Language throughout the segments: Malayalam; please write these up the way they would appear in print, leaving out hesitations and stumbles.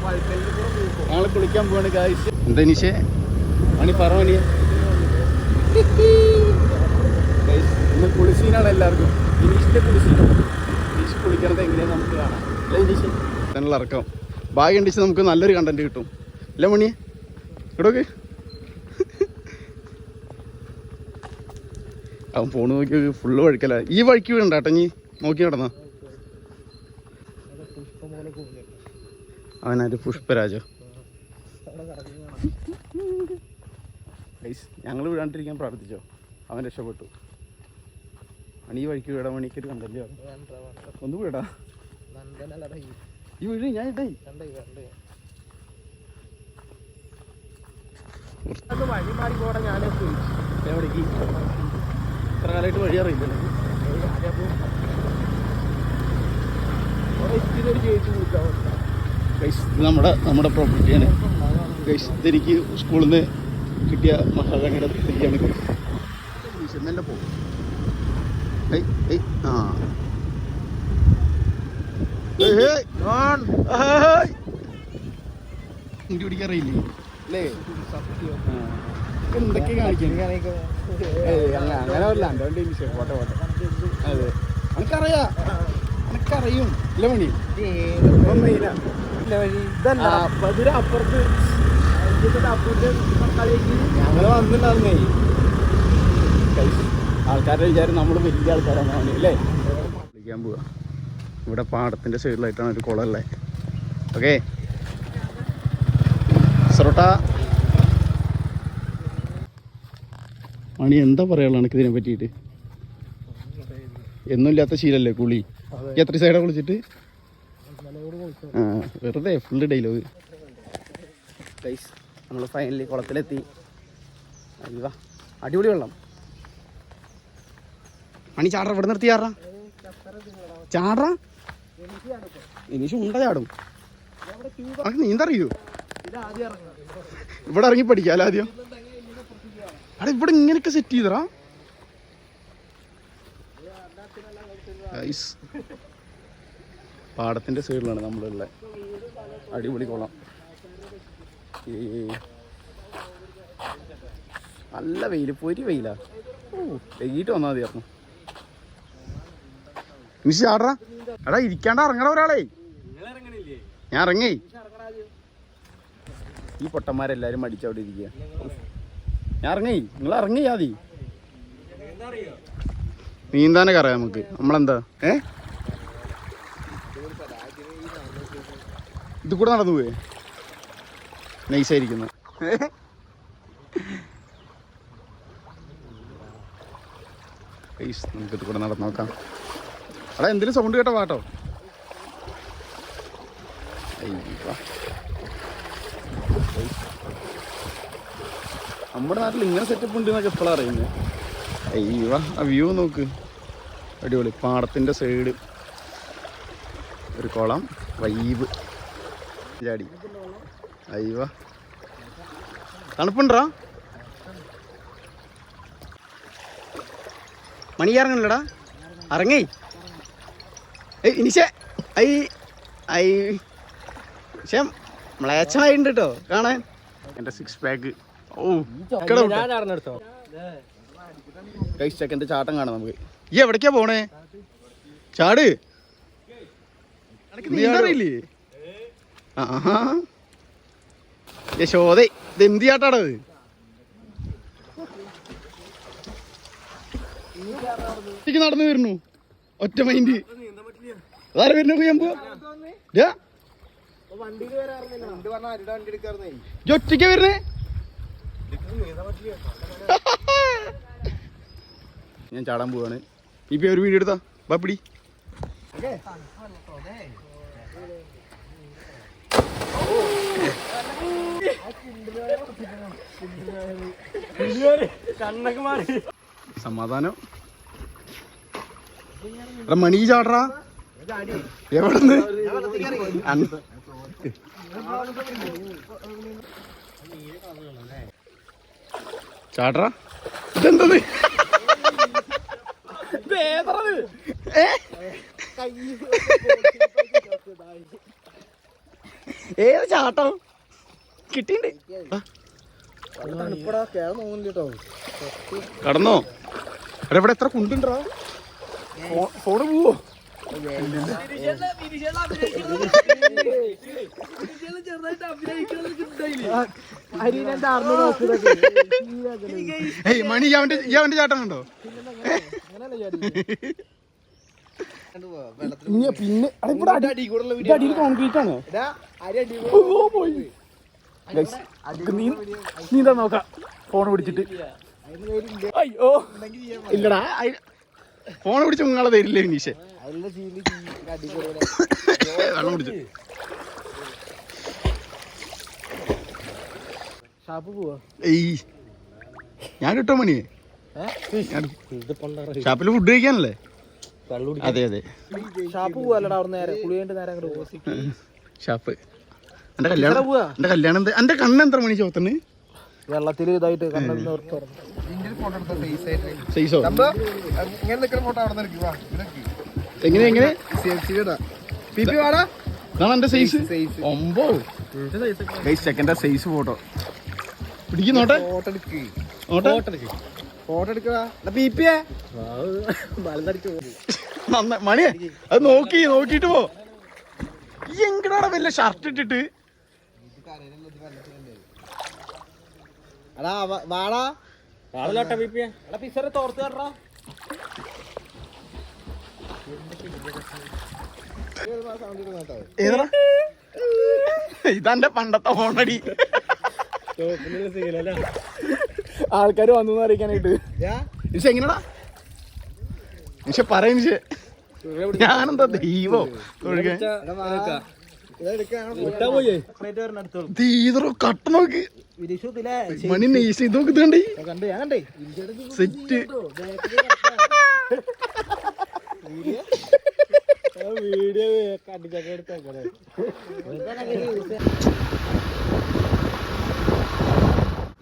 ഞങ്ങൾ കുളിക്കാൻ പോവാണ് ഗായ്സ്. എന്താ നിഷേ മണി പറവണിയ ഇന്ന് കുളിസീനാണ് എല്ലാവർക്കും. ഇനീഷിന്റെ കുളിസീനാണ്. ഇനീഷ് കുളിക്കണത് എങ്ങനെയാന്ന് നമുക്ക് കാണാം. അല്ല ഇനീഷ് നല്ല ഇറക്കം ഭാഗ്യം ഉണ്ടിച്ച് നമുക്ക് നല്ലൊരു കണ്ടന്റ് കിട്ടും. അല്ല മണിയെ ഇവിടൊക്കെ അവൻ ഫോണ് നോക്കി ഫുള്ള് വഴിക്കല. ഈ വഴിക്ക് വീണ്ട കേട്ടോ. നീ നോക്കി നടന്ന അവനാര് പുഷ്പരാജോ. ഞങ്ങൾ വിടാണ്ടിരിക്കാൻ പ്രാർത്ഥിച്ചോ. അവൻ രക്ഷപ്പെട്ടു. അണി ഈ വഴിക്ക് വീടാൻ മണിക്കൊരു കണ്ടല്ലേ. ഒന്ന് വീടാ ഈ വീട് ഞാൻ ഇട്ടായി. വഴി മാറിക്കോടെ ഞാൻ എവിടേക്ക് ഇത്ര കാലമായിട്ട് വഴി അറിയില്ലല്ലോ. നമ്മുടെ പ്രോപ്പർട്ടിയാണ് ഗൈസ്. ഇതെനിക്ക് സ്കൂളിൽ നിന്ന് കിട്ടിയ മഹാഗണിയുടെ തിരിയാണ്. നല്ല പോകും. ഇഞ്ചി പിടിക്കാറിയില്ലേ അല്ലേ? എന്തൊക്കെ കാണിക്കാൻ അങ്ങനെ വരില്ല. എൻ്റെ വിഷയം പോട്ടെ പോട്ടെ. അതെ എനിക്കറിയാം. എനിക്കറിയും ഇല്ല മണി അപ്പുറത്ത് ഞങ്ങൾ വന്നിട്ടുണ്ടായിരുന്നേ. ആൾക്കാരുടെ വിചാരം നമ്മൾ വലിയ ആൾക്കാരാണ് അല്ലേ. കുളിക്കാൻ പോവാ. ഇവിടെ പാടത്തിൻ്റെ സൈഡിലായിട്ടാണ് ഒരു കുളമല്ലേ. ഓക്കെ സൊറോട്ട മണി എന്താ പറയാനുള്ള എനിക്ക് ഇതിനെ പറ്റിയിട്ട്? എന്നും ഇല്ലാത്ത ശീലല്ലേ കുളി. എത്ര സൈഡാണ് കുളിച്ചിട്ട്? വെറുതെ ഫുള്ള് ഡയലോഗ്. ഗൈസ് നമ്മൾ ഫൈനലി കുളത്തിലെത്തി. അയ്യോ അടിപൊളി വെള്ളം. മണി ചാടറ. ഇവിടെ നിർത്തി ചാടറ. ചാടറ ഇനീഷ് ഉണ്ട ചാടും. അത് നീന്തറിയോ? ഇവിടെ ഇറങ്ങി പഠിക്കാല്ലോ ആദ്യം. അവിടെ ഇവിടെ ഇങ്ങനെയൊക്കെ സെറ്റ് ചെയ്തറാ. പാടത്തിന്റെ സൈഡിലാണ് നമ്മളുള്ള അടിപൊളി കുളം. നല്ല വെയില്. പൊരി വെയിലാ. വൈകിട്ട് വന്നാൽ മതിയായിരുന്നു. മിസ് ചാടറാ. എടാ ഇരിക്കാണ്ട് ഇറങ്ങണ ഒരാളെ. ഞാൻ ഇറങ്ങി. ഈ പൊട്ടന്മാരെല്ലാരും മടിച്ചവിടെ ഇരിക്കുക. ഞാൻ ഇറങ്ങി. നിങ്ങൾ ഇറങ്ങി ആദി. നീന്താനൊക്കെ അറിയാം നമുക്ക്. നമ്മളെന്താ ഇത് കൂടെ നടന്നു പോയേ. നൈസായിരിക്കുന്നു. നമുക്കിത് കൂടെ നടന്നു നോക്കാം. എടാ എന്തിനും സൗണ്ട് കേട്ടോ പാട്ടോ. നമ്മുടെ നാട്ടിൽ ഇങ്ങനെ സെറ്റപ്പ് ഉണ്ട് എന്നൊക്കെ എപ്പോഴാണ് അറിയുന്നത്. അയ്യവാ ആ വ്യൂ നോക്ക്. അടിപൊളി. പാടത്തിൻ്റെ സൈഡ് ഒരു കുളം. വൈബ് ചാടി. അയ്യവാ തണുപ്പുണ്ടോ? മണി ഇറങ്ങണല്ലടാ. ഇറങ്ങി. ഇനിഷേ പക്ഷേ മ്ലേച്ഛമായിട്ടുണ്ട് കേട്ടോ കാണാൻ. എൻ്റെ 6 പാക്ക്. ചെക്കൻ്റെ ചാട്ടം കാണാം നമുക്ക്. ഈ എവിടേക്കാ പോണേ? ചാട്. നീന്തറിയില്ലേ? ആഹാ യശോദേ. ഇത് എന്ത് ചാട്ടാടത്? നടന്നു വരുന്നു ഒറ്റ മൈൻഡ്. അതാരെ വരുന്ന കുയമ്പോ ഒറ്റയ്ക്കാ വരുന്നേ. ഞാൻ ചാടാൻ പോവാണ്. ഇപ്പൊ ഒരു വീഡിയോ എടുത്താ ബാപ്പിടി. സമാധാനം. മണി ചാടറാ. എവിടെന്ന് ചാടറാ. ഇതെന്തത്? ഏത് ചാട്ടം കിട്ടിണ്ട് കടന്നോ എടാ ഇവിടെ എത്ര കുണ്ടുണ്ടോ ഫോണ് പോവോ മണി അവന്റെ ചാട്ടം ഉണ്ടോ പിന്നെ അടിയിൽ കോൺക്രീറ്റ് ആണ് നീന്താ നോക്കാം ഫോൺ പിടിച്ചിട്ട് അയ്യോ ഇല്ലടാ ഫോൺ പിടിച്ച് നിങ്ങളെ തരില്ലേ വിനീഷേ വെള്ളം പിടിച്ചു ഏയ് ഞാൻ കിട്ടോ മണിയെ ഷാപ്പിൽ ഫുഡ് കഴിക്കാനല്ലേ അതെ അതെ ഷാപ്പ് എന്റെ കല്യാണം എന്താ എന്റെ കണ്ണെത്ര മണി ചോത്തണ് വെള്ളത്തിൽ ഇതായിട്ട് എങ്ങനെ എങ്ങനെ എന്റെ സൈസ് ഒമ്പോ ചെക്കൻ്റെ സൈസ് ഫോട്ടോ പിടിക്കുന്നോട്ടെ മണിയെ അത് നോക്കിട്ട് പോ ഈ എങ്ങടാ വല്ല ഷർട്ട് ഇട്ടിട്ട് ഇതെന്റെ പണ്ടത്തെ ഫോണടി ആൾക്കാര് വന്നു അറിയിക്കാനായിട്ട് എങ്ങനെടാ പക്ഷെ പറയുന്ന ഞാനെന്താ ദൈവോ തീതറോ കട്ട നോക്ക് മണി നെയ്സ് ഇത് നോക്കുന്നുണ്ട് സെറ്റ് വീഡിയോ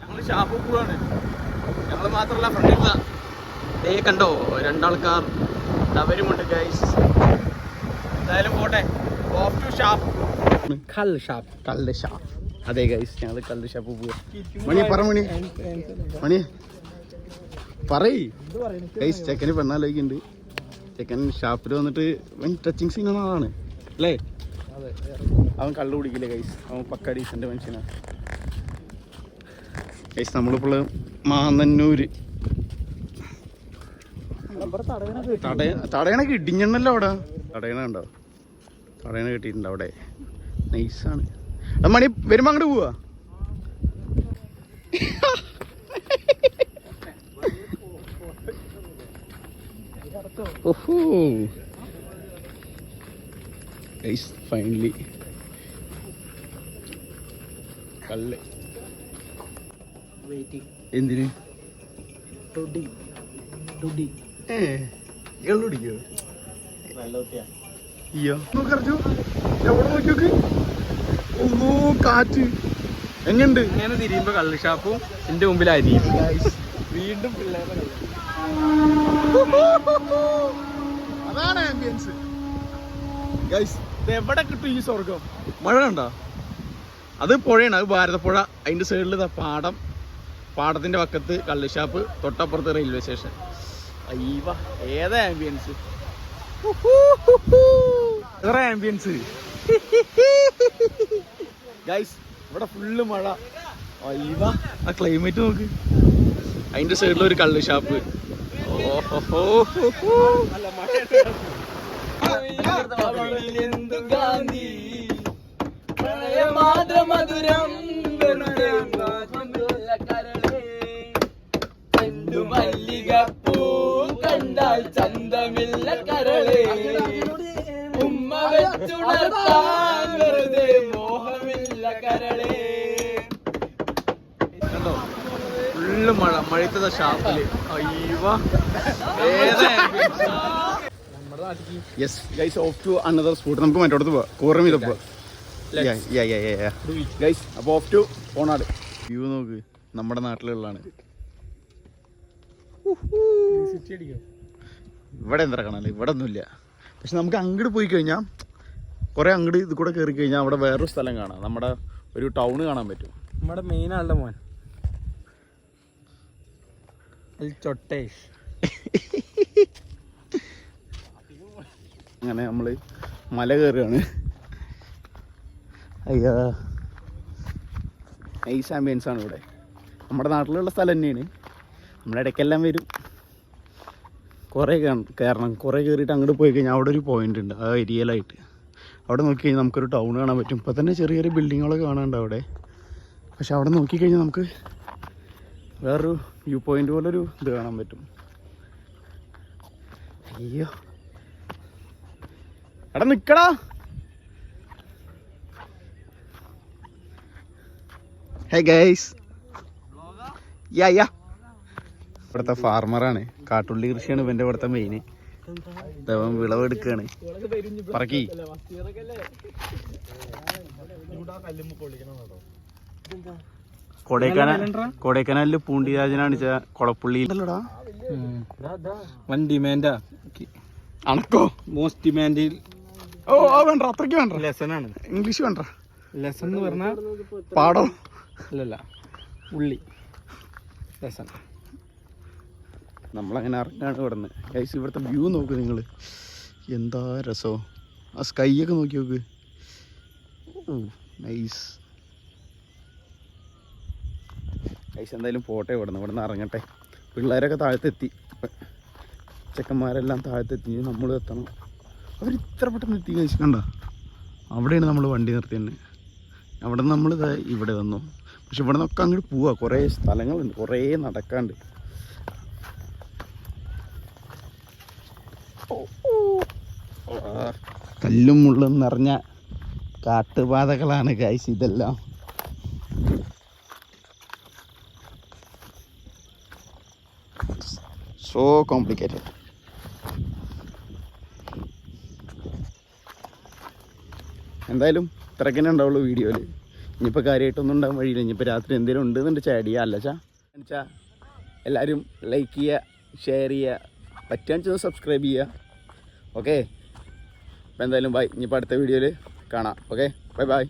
ഞങ്ങള് ഷാപ്പ് പോവാണ് ഞങ്ങള് മാത്രല്ല ഫ്രണ്ടില്ല ദേ കണ്ടോ രണ്ടാൾക്കാർ അവരുമുണ്ട് ഗൈസ് എന്തായാലും പോട്ടെ ഓഫ് ടു ഷാപ്പ് കല്ല് ഷാപ്പ് അതെ ഗൈസ് ഞങ്ങള് കല്ല് ഷാപ്പ് പോവാ മണി പറ മണി പറയ് ഗൈസ് ചെക്കന് പെണ്ണാലോക്കുണ്ട് ചെക്കൻ ഷാപ്പിൽ വന്നിട്ട് ടച്ചിങ് സീനാണ് ആളാണ് അല്ലേ അവൻ കള്ളു കുടിക്കില്ലേ ഗൈസ് അവൻ പക്ക ഡീസന്റ് മനുഷ്യനാണ് ഗൈസ് നമ്മളിപ്പോൾ മാന്നന്നൂര് തടയണൊക്കെ ഇടിഞ്ഞണ്ണല്ലോ അവിടെ തടയണ ഉണ്ടോ തടയണ കിട്ടിയിട്ടുണ്ടോ അവിടെ നൈസാണ് മണി വരുമ്പോ അങ്ങോട്ട് പോവാ ഓഹോ ഗൈസ് ഫൈനലി കല്ല് എന്തിന് കുടിക്കോ അയ്യോ എവിടെ നോക്കി ഒന്നോ കാറ്റ് എങ്ങണ്ട് ഇങ്ങനെ തിരിയുമ്പോ കള്ള് ഷാപ്പും എന്റെ മുമ്പിൽ അരിയും വീണ്ടും പിള്ളേരെ അതാണ് ആംബിയൻസ് ഗൈസ് എവിടെ കിട്ടും ഈ സ്വർഗം മഴ കണ്ടോ അത് പുഴയാണ് അത് ഭാരതപ്പുഴ അതിന്റെ സൈഡിൽ പാടത്തിന്റെ പക്കത്ത് കള്ള് ഷാപ്പ് തൊട്ടപ്പുറത്ത് റെയിൽവേ സ്റ്റേഷൻ അയ്യവ ഏതാ ആംബിയൻസ് എത്ര ആംബിയൻസ് ഗൈസ് ഇവിടെ ഫുള്ള് മഴ അയ്യവ ആ ക്ലൈമറ്റ് നോക്ക് അതിന്റെ സൈഡിൽ ഒരു കള്ള് ഷാപ്പ് മല്ലികപ്പൂ കണ്ടാൽ ചന്തമില്ല കരളേ ഉമ്മ വെച്ചുണർത്താൻ വെറുതെ മോഹമില്ല കരളേ കണ്ടോ ഫുള്ള് മഴയത്തെ ഷാപ്പില് അയ്യവ yes guys off to another spot നമുക്ക് മറ്റോടത്ത് പോവാം കൂറമീത പോവാം ഗൈസ് അപ്പോൾ ഓഫ് ടു ഓണാട് വ്യൂ നോക്ക് നമ്മുടെ നാട്ടിലുള്ളതാണ് ഇവിടെ എന്താ കാണാല്ലേ ഇവിടെ ഒന്നുമില്ല പക്ഷെ നമുക്ക് അങ്ങോട്ട് പോയി കഴിഞ്ഞാൽ കുറേ അങ്ങോട്ട് ഇത് കൂടെ കയറി കഴിഞ്ഞാൽ അവിടെ വേറൊരു സ്ഥലം കാണാം, നമ്മുടെ ഒരു ടൗണ് കാണാൻ പറ്റും. നമ്മുടെ മെയിൻ ആളുടെ മോൻ ചൊട്ടേഷ്. അങ്ങനെ നമ്മൾ മല കയറുകയാണ്. അയ്യാ നൈസ് ആംബിയൻസ് ആണ് ഇവിടെ. നമ്മുടെ നാട്ടിലുള്ള സ്ഥലം തന്നെയാണ്. നമ്മുടെ ഇടയ്ക്കെല്ലാം വരും. കുറേ കയറണം. കുറേ കയറിയിട്ട് അങ്ങോട്ട് പോയി കഴിഞ്ഞാൽ അവിടെ ഒരു പോയിൻ്റ് ഉണ്ട്, ആ ഏരിയയിലായിട്ട്. അവിടെ നോക്കി കഴിഞ്ഞാൽ നമുക്കൊരു ടൗൺ കാണാൻ പറ്റും. ഇപ്പോൾ തന്നെ ചെറിയ ചെറിയ ബിൽഡിങ്ങുകളൊക്കെ കാണാനുണ്ട് അവിടെ. പക്ഷെ അവിടെ നോക്കിക്കഴിഞ്ഞാൽ നമുക്ക് വേറൊരു വ്യൂ പോയിൻ്റ് പോലൊരു ഇത് കാണാൻ പറ്റും. അയ്യോ എടാ നിക്കടാ. ഹേ ഗൈസ്, യാ ഇവിടുത്തെ ഫാർമറാണ്. കാട്ടുള്ളി കൃഷിയാണ് ഇവൻ്റെ ഇവിടുത്തെ മെയിൻ. ഇവൻ വിളവെടുക്കുകയാണ്. പറക്കി കൊടൈക്കനാലില് പൂണ്ടിരാജനാണ് കൊളപ്പുള്ളി. വൻ ഡിമാൻഡാ അണക്കോ മോസ്റ്റ് ഡിമാൻഡിൽ. ഓ വേണ്ട, അത്രയ്ക്ക് വേണ്ട. ലെസൺ ആണ്. ഇംഗ്ലീഷ് വേണ്ട. ലെസൺ എന്ന് പറഞ്ഞാൽ പാടോ അല്ലല്ല, ഉള്ളി ലെസൺ. നമ്മളങ്ങനെ ഇറങ്ങാണ് ഇവിടെ നിന്ന്. ഗൈസ് ഇവിടുത്തെ വ്യൂ നോക്ക് നിങ്ങൾ, എന്താ രസമോ. ആ സ്കൈ ഒക്കെ നോക്കി നോക്ക്. ഓ നൈസ്. ഗൈസ് എന്തായാലും പോട്ടെ ഇവിടെ നിന്ന് ഇറങ്ങട്ടെ. പിള്ളേരൊക്കെ താഴത്തെത്തി, ചെക്കന്മാരെല്ലാം താഴത്തെത്തി. നമ്മൾ എത്തണം. അവരിത്ര പെട്ടെന്ന് എത്തി. ഗൈസ് കണ്ട, അവിടെയാണ് നമ്മൾ വണ്ടി നിർത്തിയത്. അവിടെ നിന്ന് നമ്മൾ ഇവിടെ വന്നു. പക്ഷെ ഇവിടെ നിന്നൊക്കെ അങ്ങോട്ട് പോവാ. കുറേ സ്ഥലങ്ങളുണ്ട്, കുറേ നടക്കാണ്ട്. കല്ലും മുള്ളും നിറഞ്ഞ കാട്ടുപാതകളാണ് ഗൈസ് ഇതെല്ലാം. So complicated. എന്തായാലും ഇത്രയ്ക്കന്നെ ഉണ്ടാവുള്ളൂ വീഡിയോയിൽ. ഇനിയിപ്പോൾ കാര്യമായിട്ടൊന്നും ഉണ്ടാകാൻ വഴിയില്ല. ഇനിയിപ്പോൾ രാത്രി എന്തെങ്കിലും ഉണ്ടെന്നുണ്ട് ചാഡ് ചെയ്യുക. അല്ല എല്ലാവരും ലൈക്ക് ചെയ്യുക, ഷെയർ ചെയ്യുക, പറ്റുകയാണെന്ന് വെച്ചാൽ സബ്സ്ക്രൈബ് ചെയ്യുക. ഓക്കെ, അപ്പോൾ എന്തായാലും ബൈ. ഇനിയിപ്പോൾ അടുത്ത വീഡിയോയിൽ കാണാം. Okay, bye bye.